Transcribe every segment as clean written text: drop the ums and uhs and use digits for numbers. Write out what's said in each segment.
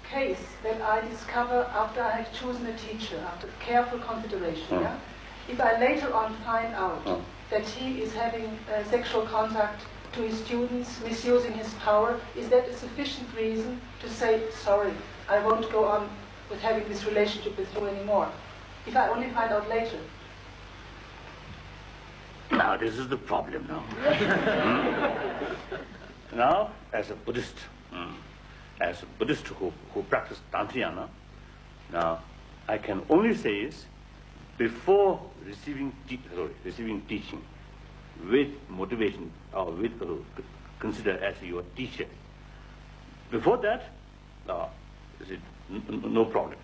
case that I discover after I have chosen a teacher, after careful consideration, yeah? If I later on find out that he is having sexual contact to his students, misusing his power, is that a sufficient reason to say, sorry, I won't go on with having this relationship with you anymore? If I only find out later. Now, this is the problem now. Now, as a Buddhist who practice Tantric, now, I can only say is, before receiving teaching with motivation or with consider as your teacher, before that, no problem.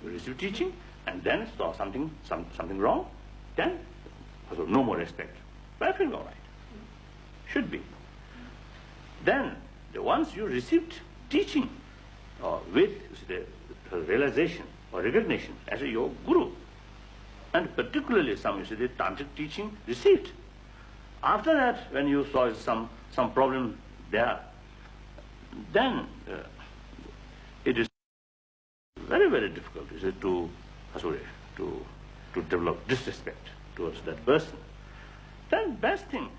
You receive teaching and then saw something wrong, then no more respect. But I feel all right. Should be. Then, once you received teaching with the realization or recognition as your guru, and particularly some the Tantric teaching received. After that, when you saw some problem there, then it is very, very difficult to develop disrespect towards that person. Then best thing,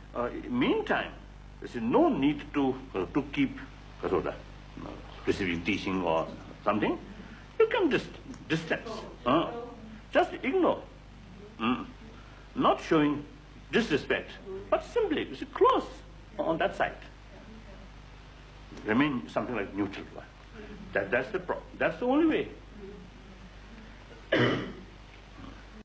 meantime, there is no need to keep receiving teaching or something. You can just distance, just ignore, not showing disrespect, but simply close on that side. Remain something like neutral. That's the only way.